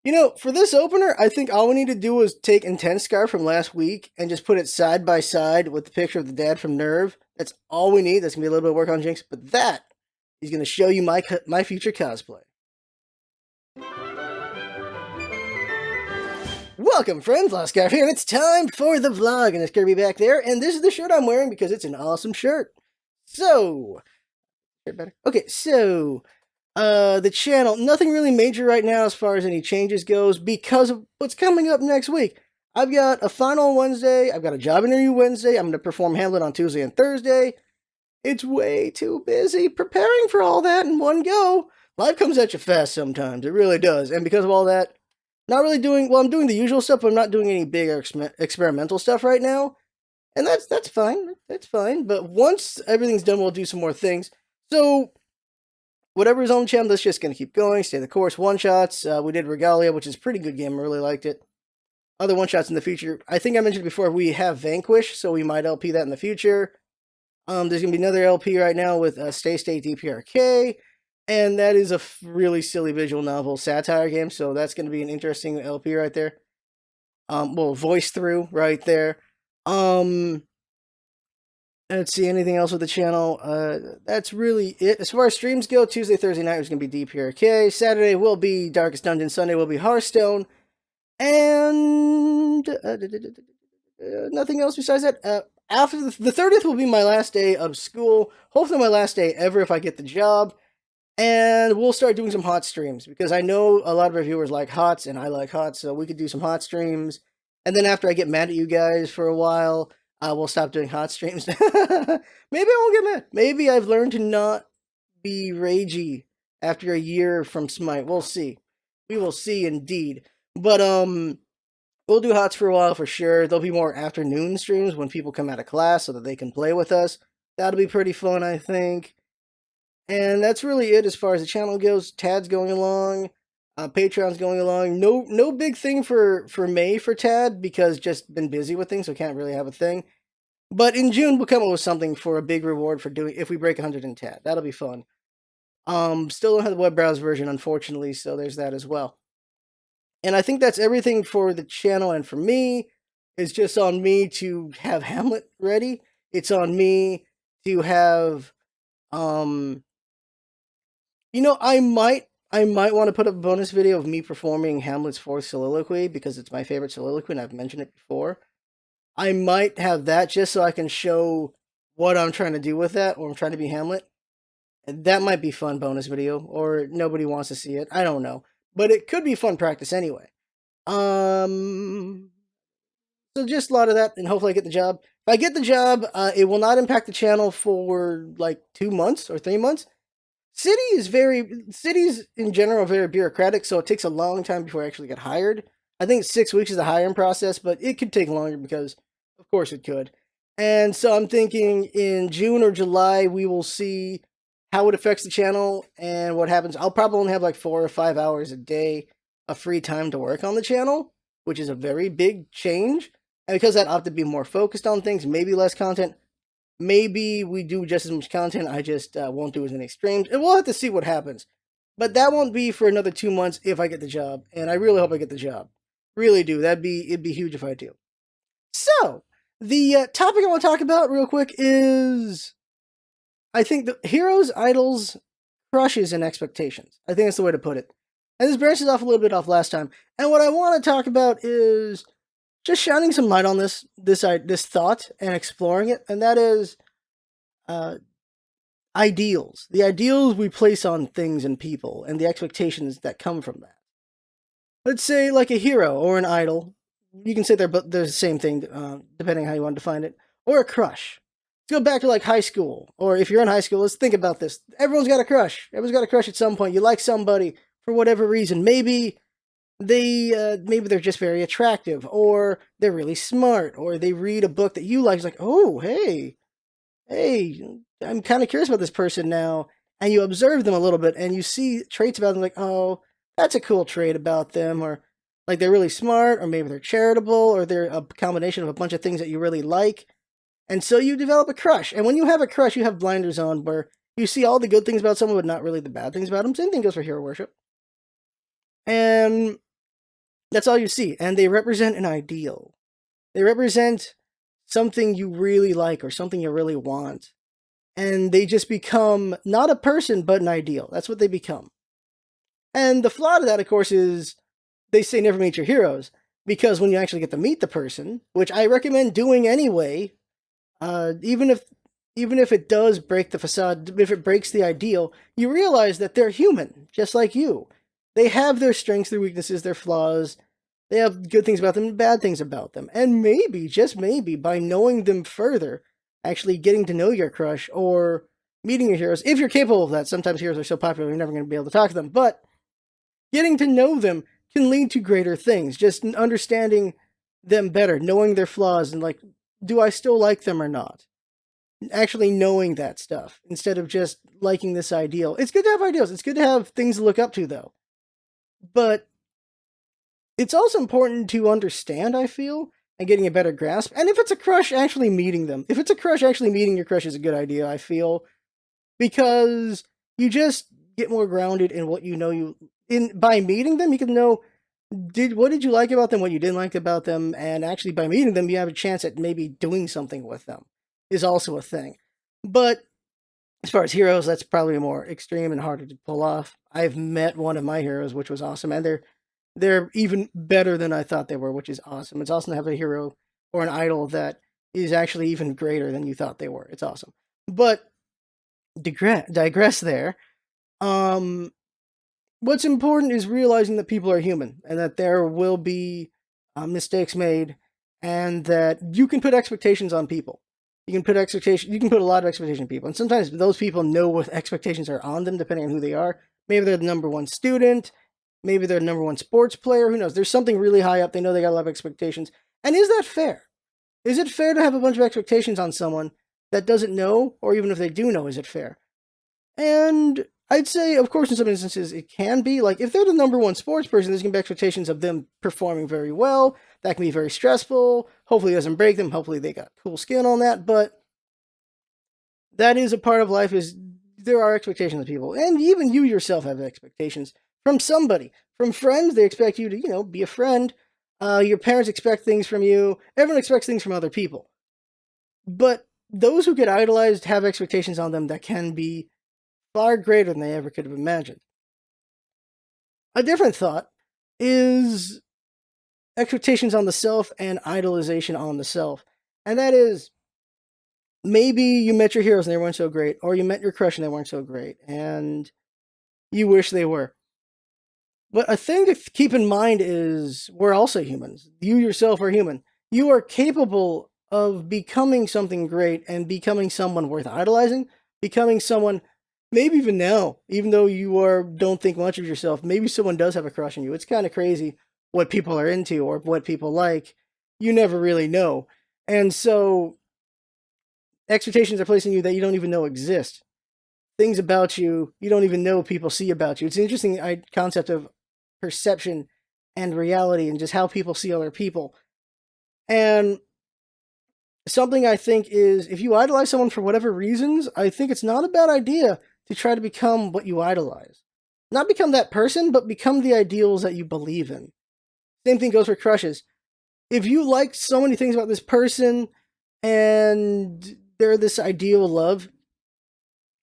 You know, for this opener, I think all we need to do is take Intense Scar from last week and just put it side by side with the picture of the dad from Nerve. That's all we need. That's gonna be a little bit of work on Jinx, but that is gonna show you my future cosplay. Welcome, friends. Lost Scarf here, and it's time for the vlog. And it's Kirby back there, and this is the shirt I'm wearing because it's an awesome shirt. So, okay, so the channel, nothing really major right now as far as any changes goes because of what's coming up next week. I've got a final Wednesday, I've got a job interview Wednesday, I'm going to perform Hamlet on Tuesday and Thursday. It's way too busy preparing for all that in one go. Life comes at you fast sometimes, it really does. And because of all that, not really doing, well, I'm doing the usual stuff, but I'm not doing any big experimental stuff right now. And that's fine, that's fine. But once everything's done, we'll do some more things. So, whatever is on the channel, that's just going to keep going, stay the course. One-shots, we did Regalia, which is a pretty good game, I really liked it. Other one-shots in the future, I think I mentioned before, we have Vanquish, so we might LP that in the future. There's going to be another LP right now with Stay DPRK, and that is a really silly visual novel satire game, so that's going to be an interesting LP right there. Well, voice through right there. Let's see, anything else with the channel? That's really it. As far as streams go, Tuesday, Thursday night is going to be DPRK. Saturday will be Darkest Dungeon. Sunday will be Hearthstone. And nothing else besides that. After the 30th will be my last day of school. Hopefully my last day ever if I get the job. And we'll start doing some hot streams. Because I know a lot of our viewers like hots, and I like hots. So we could do some hot streams. And then after I get mad at you guys for a while, we'll stop doing hot streams. Maybe I won't get mad. Maybe I've learned to not be ragey after a year from Smite. We'll see. We will see indeed. But we'll do hots for a while for sure. There'll be more afternoon streams when people come out of class so that they can play with us. That'll be pretty fun, I think. And that's really it as far as the channel goes. Tad's going along. Patreon's going along. No big thing for May for Tad because just been busy with things, so can't really have a thing. But in June we'll come up with something for a big reward for doing if we break 100 in Tad. That'll be fun. Still don't have the web browser version, unfortunately, so there's that as well. And I think that's everything for the channel and for me. It's just on me to have Hamlet ready. It's on me to have you know, I might want to put up a bonus video of me performing Hamlet's 4th soliloquy because it's my favorite soliloquy and I've mentioned it before. I might have that just so I can show what I'm trying to do with that, or I'm trying to be Hamlet. And that might be fun bonus video, or nobody wants to see it. I don't know. But it could be fun practice anyway. So just a lot of that, and hopefully I get the job. If I get the job, it will not impact the channel for like 2 months or 3 months. Cities in general are very bureaucratic, so it takes a long time before I actually get hired. I think 6 weeks is the hiring process, but it could take longer because, of course, it could. And so I'm thinking in June or July, we will see how it affects the channel and what happens. I'll probably only have like 4 or 5 hours a day of free time to work on the channel, which is a very big change. And because I'd opt to be more focused on things, maybe less content. Maybe we do just as much content, I just won't do as many streams. And we'll have to see what happens. But that won't be for another 2 months if I get the job. And I really hope I get the job. Really do. It'd be huge if I do. So, the topic I want to talk about real quick is, I think, the heroes, idols, crushes, and expectations. I think that's the way to put it. And this branches off a little bit off last time. And what I want to talk about is just shining some light on this thought and exploring it, and that is ideals. The ideals we place on things and people, and the expectations that come from that. Let's say like a hero or an idol. You can say they're the same thing, depending on how you want to define it. Or a crush. Let's go back to like high school, or if you're in high school, let's think about this. Everyone's got a crush. Everyone's got a crush at some point. You like somebody for whatever reason. Maybe they're just very attractive, or they're really smart, or they read a book that you like. It's like, oh, hey, I'm kind of curious about this person now. And you observe them a little bit, and you see traits about them like, oh, that's a cool trait about them, or like they're really smart, or maybe they're charitable, or they're a combination of a bunch of things that you really like. And so you develop a crush. And when you have a crush, you have blinders on where you see all the good things about someone, but not really the bad things about them. Same thing goes for hero worship. And That's all you see. And they represent an ideal. They represent something you really like or something you really want. And they just become not a person, but an ideal. That's what they become. And the flaw to that, of course, is they say never meet your heroes. Because when you actually get to meet the person, which I recommend doing anyway, even if it does break the facade, if it breaks the ideal, you realize that they're human, just like you. They have their strengths, their weaknesses, their flaws. They have good things about them and bad things about them. And maybe, just maybe, by knowing them further, actually getting to know your crush or meeting your heroes, if you're capable of that. Sometimes heroes are so popular you're never going to be able to talk to them. But getting to know them can lead to greater things. Just understanding them better, knowing their flaws, and like, do I still like them or not? Actually knowing that stuff instead of just liking this ideal. It's good to have ideals. It's good to have things to look up to, though. But it's also important to understand, I feel, and getting a better grasp. And if it's a crush, actually meeting them. If it's a crush, actually meeting your crush is a good idea, I feel, because you just get more grounded in what you know. By meeting them, you can know what did you like about them, what you didn't like about them, and actually by meeting them, you have a chance at maybe doing something with them. Is also a thing. But as far as heroes, that's probably more extreme and harder to pull off. I've met one of my heroes, which was awesome, and they're even better than I thought they were, which is awesome. It's awesome to have a hero or an idol that is actually even greater than you thought they were. It's awesome. But digress there. What's important is realizing that people are human and that there will be mistakes made, and that you can put expectations on people. You can put a lot of expectations on people. And sometimes those people know what expectations are on them, depending on who they are. Maybe they're the number one student. Maybe they're the number one sports player. Who knows? There's something really high up. They know they got a lot of expectations. And is that fair? Is it fair to have a bunch of expectations on someone that doesn't know, or even if they do know, is it fair? And I'd say, of course, in some instances, it can be. Like, if they're the number one sports person, there's going to be expectations of them performing very well. That can be very stressful. Hopefully it doesn't break them. Hopefully they got cool skin on that. But that is a part of life, is there are expectations of people. And even you yourself have expectations from somebody. From friends, they expect you to, be a friend. Your parents expect things from you. Everyone expects things from other people. But those who get idolized have expectations on them that can be far greater than they ever could have imagined. A different thought is expectations on the self and idolization on the self. And that is, maybe you met your heroes and they weren't so great, or you met your crush and they weren't so great, and you wish they were. But a thing to keep in mind is we're also humans. You yourself are human. You are capable of becoming something great and becoming someone worth idolizing, becoming someone, maybe even now, even though you don't think much of yourself, maybe someone does have a crush on you. It's kind of crazy what people are into or what people like. You never really know. And so expectations are placed on you that you don't even know exist. Things about you don't even know people see about you. It's an interesting concept of perception and reality and just how people see other people. And something I think is, if you idolize someone for whatever reasons, I think it's not a bad idea to try to become what you idolize. Not become that person, but become the ideals that you believe in. Same thing goes for crushes. If you like so many things about this person and they're this ideal love,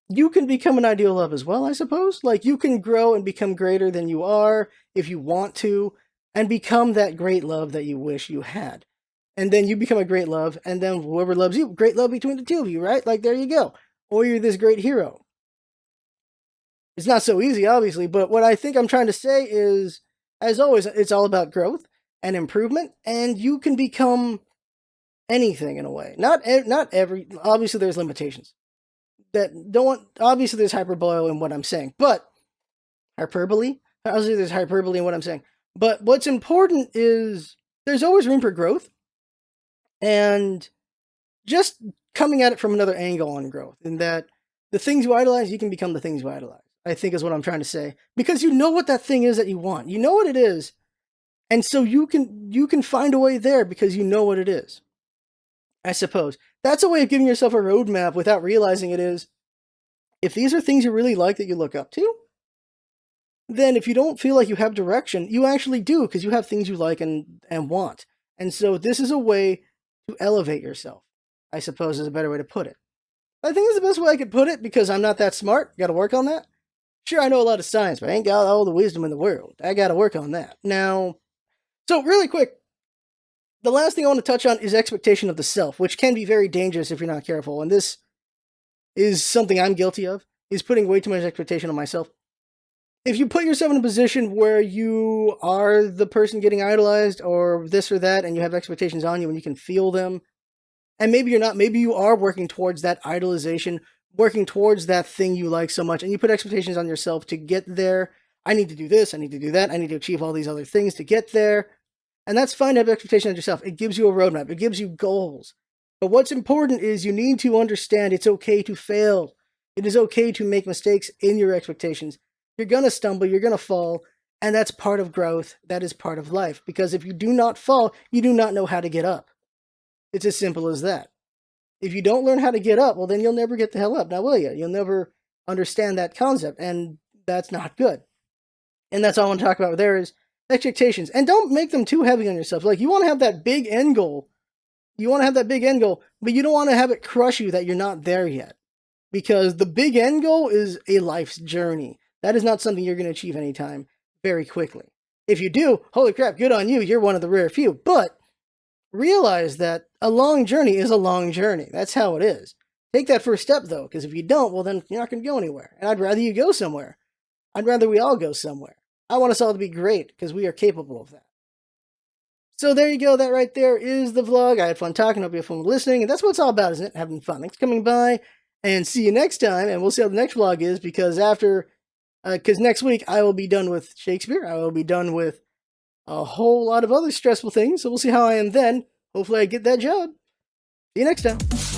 you can become an ideal love as well, I suppose. Like, you can grow and become greater than you are if you want to, and become that great love that you wish you had. And then you become a great love, and then whoever loves you, great love between the two of you, right? Like, there you go. Or you're this great hero. It's not so easy, obviously, but what I think I'm trying to say is, as always, it's all about growth and improvement, and you can become anything in a way. Not every, obviously there's limitations. Obviously there's hyperbole in what I'm saying, but obviously there's hyperbole in what I'm saying. But what's important is there's always room for growth, and just coming at it from another angle on growth, in that the things you idolize, you can become the things you idolize, I think is what I'm trying to say. Because you know what that thing is that you want. You know what it is. And so you can find a way there because you know what it is. I suppose. That's a way of giving yourself a roadmap without realizing it is, if these are things you really like that you look up to, then if you don't feel like you have direction, you actually do, because you have things you like and want. And so this is a way to elevate yourself, I suppose is a better way to put it. I think it's the best way I could put it, because I'm not that smart. Got to work on that. Sure, I know a lot of science, but I ain't got all the wisdom in the world. I got to work on that. Now, so really quick, the last thing I want to touch on is expectation of the self, which can be very dangerous if you're not careful. And this is something I'm guilty of, is putting way too much expectation on myself. If you put yourself in a position where you are the person getting idolized or this or that, and you have expectations on you and you can feel them, and maybe you're not, maybe you are working towards that idolization, working towards that thing you like so much, and you put expectations on yourself to get there. I need to do this, I need to do that, I need to achieve all these other things to get there. And that's fine to have expectations on yourself. It gives you a roadmap, it gives you goals. But what's important is you need to understand it's okay to fail. It is okay to make mistakes in your expectations. You're going to stumble, you're going to fall, and that's part of growth. That is part of life. Because if you do not fall, you do not know how to get up. It's as simple as that. If you don't learn how to get up, well, then you'll never get the hell up, now will you? You'll never understand that concept, and that's not good. And that's all I want to talk about there is expectations. And don't make them too heavy on yourself. Like, you want to have that big end goal. You want to have that big end goal, but you don't want to have it crush you that you're not there yet. Because the big end goal is a life's journey. That is not something you're going to achieve anytime very quickly. If you do, holy crap, good on you. You're one of the rare few. But realize that a long journey is a long journey. That's how it is. Take that first step, though, because if you don't, well, then you're not going to go anywhere. And I'd rather you go somewhere. I'd rather we all go somewhere. I want us all to be great, because we are capable of that. So there you go. That right there is the vlog. I had fun talking. Hope you have fun listening. And that's what it's all about, isn't it? Having fun. Thanks for coming by. And see you next time. And we'll see how the next vlog is, because next week I will be done with Shakespeare. I will be done with a whole lot of other stressful things. So we'll see how I am then. Hopefully I get that job. See you next time.